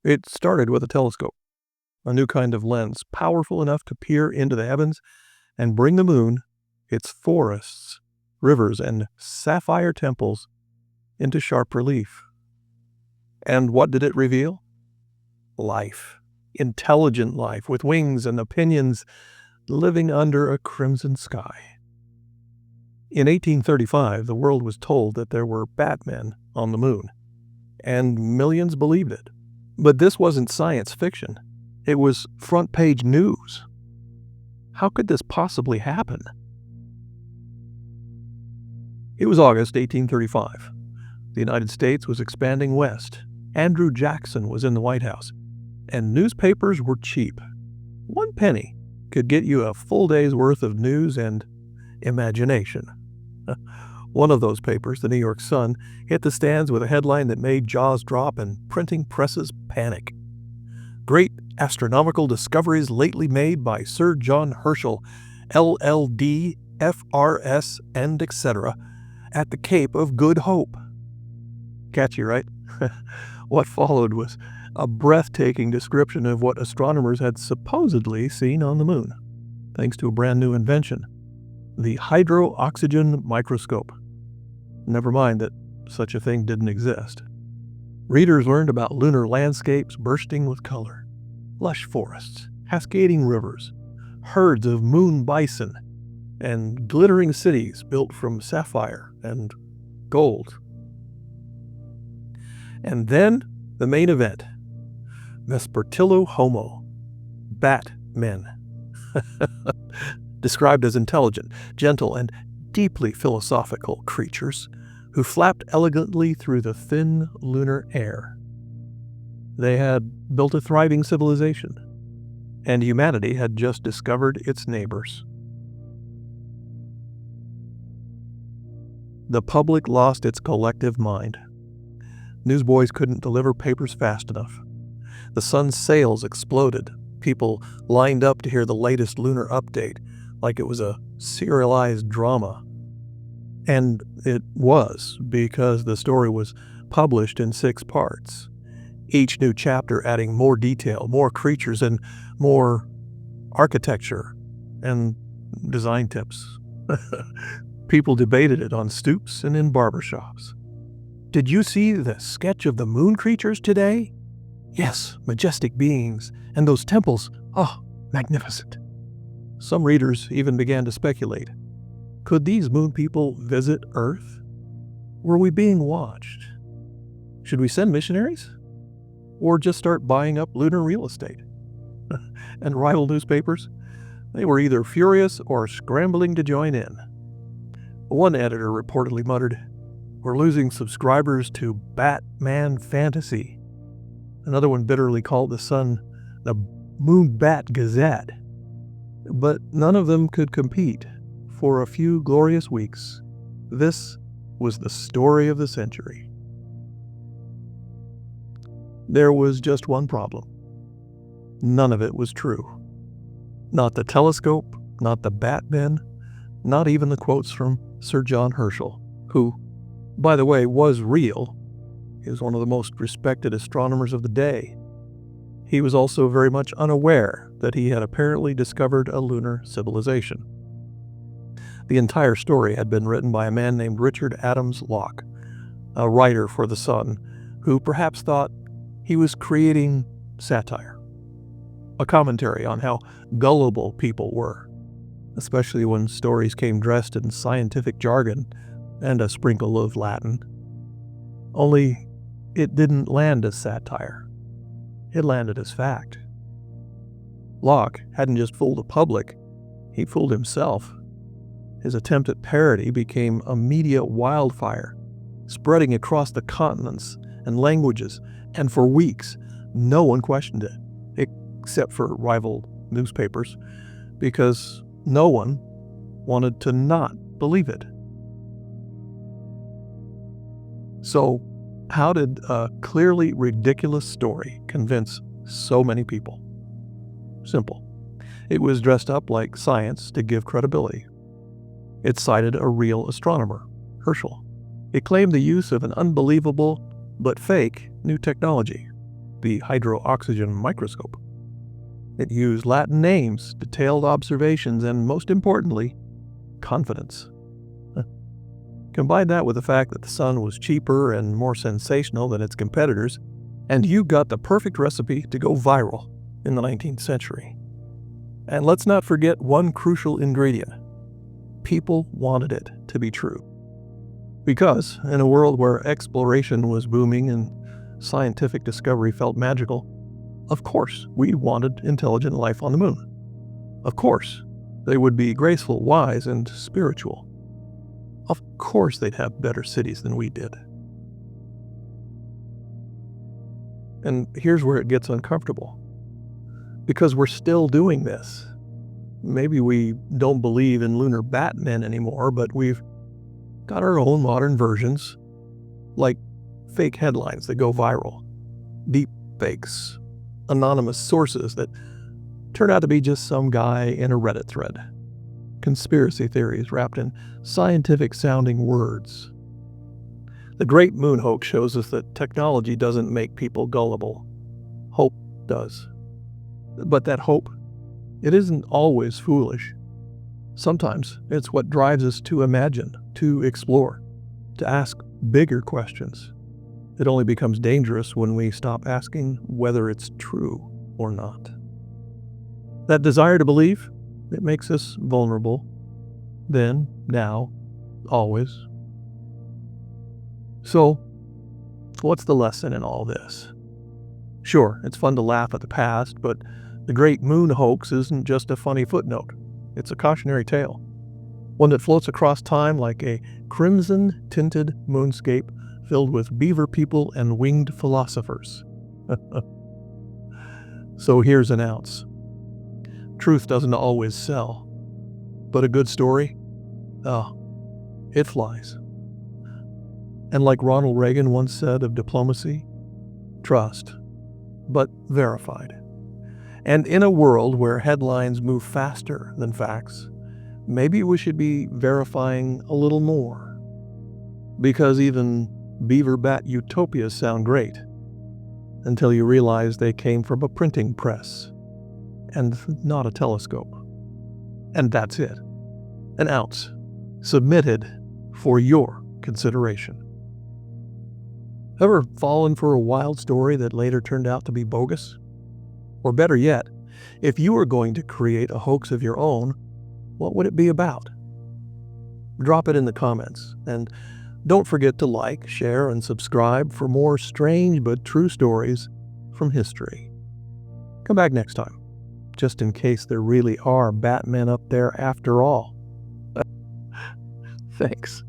It started with a telescope, a new kind of lens powerful enough to peer into the heavens and bring the moon, its forests, rivers, and sapphire temples into sharp relief. And what did it reveal? Life. Intelligent life with wings and opinions living under a crimson sky. In 1835, the world was told that there were Batmen on the moon, and millions believed it. But this wasn't science fiction. It was front-page news. How could this possibly happen? It was August 1835. The United States was expanding west. Andrew Jackson was in the White House, and newspapers were cheap. 1 penny could get you a full day's worth of news and imagination. One of those papers, the New York Sun, hit the stands with a headline that made jaws drop and printing presses panic. Great astronomical discoveries lately made by Sir John Herschel, LLD, FRS, and etc., at the Cape of Good Hope. Catchy, right? What followed was a breathtaking description of what astronomers had supposedly seen on the moon, thanks to a brand new invention, the hydro-oxygen microscope. Never mind that such a thing didn't exist. Readers learned about lunar landscapes bursting with color, lush forests, cascading rivers, herds of moon bison, and glittering cities built from sapphire and gold. And then the main event, Vespertilio Homo, Batmen. Described as intelligent, gentle, and deeply philosophical creatures who flapped elegantly through the thin lunar air. They had built a thriving civilization, and humanity had just discovered its neighbors. The public lost its collective mind. Newsboys couldn't deliver papers fast enough. The Sun's sails exploded. People lined up to hear the latest lunar update, like it was a serialized drama. And it was, because the story was published in 6 parts, each new chapter adding more detail, more creatures, and more architecture and design tips. People debated it on stoops and in barbershops. Did you see the sketch of the moon creatures today? Yes, majestic beings, and those temples, magnificent. Some readers even began to speculate. Could these moon people visit Earth? Were we being watched? Should we send missionaries? Or just start buying up lunar real estate? And rival newspapers? They were either furious or scrambling to join in. One editor reportedly muttered, "We're losing subscribers to Batman fantasy." Another one bitterly called the Sun the Moon Bat Gazette. But none of them could compete. For a few glorious weeks, this was the story of the century. There was just one problem. None of it was true. Not the telescope, not the Batmen, not even the quotes from Sir John Herschel, who, by the way, was real. He was one of the most respected astronomers of the day. He was also very much unaware that he had apparently discovered a lunar civilization. The entire story had been written by a man named Richard Adams Locke, a writer for The Sun, who perhaps thought he was creating satire, a commentary on how gullible people were, especially when stories came dressed in scientific jargon and a sprinkle of Latin. Only it didn't land as satire. It landed as fact. Locke hadn't just fooled the public, he fooled himself. His attempt at parody became a media wildfire, spreading across the continents and languages, and for weeks, no one questioned it, except for rival newspapers, because no one wanted to not believe it. So, how did a clearly ridiculous story convince so many people? Simple. It was dressed up like science to give credibility. It cited a real astronomer, Herschel. It claimed the use of an unbelievable, but fake, new technology. the hydro-oxygen microscope. It used Latin names, detailed observations, and most importantly, confidence. Combine that with the fact that the sun was cheaper and more sensational than its competitors, and you got the perfect recipe to go viral in the 19th century. And let's not forget one crucial ingredient. People wanted it to be true. Because, in a world where exploration was booming and scientific discovery felt magical, of course we wanted intelligent life on the moon. Of course they would be graceful, wise, and spiritual. Of course they'd have better cities than we did. And here's where it gets uncomfortable. Because we're still doing this. Maybe we don't believe in lunar Batmen anymore, but we've got our own modern versions, like fake headlines that go viral, deep fakes, anonymous sources that turn out to be just some guy in a Reddit thread, conspiracy theories wrapped in scientific-sounding words. The Great Moon Hoax shows us that technology doesn't make people gullible. Hope does. But that hope, it isn't always foolish. Sometimes it's what drives us to imagine, to explore, to ask bigger questions. It only becomes dangerous when we stop asking whether it's true or not. That desire to believe, it makes us vulnerable. Then, now, always. So, what's the lesson in all this? Sure, it's fun to laugh at the past, but the Great Moon Hoax isn't just a funny footnote. It's a cautionary tale, one that floats across time like a crimson-tinted moonscape filled with beaver people and winged philosophers. So here's an ounce. Truth doesn't always sell, but a good story, it flies. And like Ronald Reagan once said of diplomacy, trust, but verified. And in a world where headlines move faster than facts, maybe we should be verifying a little more. Because even beaver-bat utopias sound great, until you realize they came from a printing press, and not a telescope. And that's it. An ounce, submitted for your consideration. Ever fallen for a wild story that later turned out to be bogus? Or better yet, if you were going to create a hoax of your own, what would it be about? Drop it in the comments, and don't forget to like, share, and subscribe for more strange but true stories from history. Come back next time, just in case there really are Batmen up there after all. Thanks.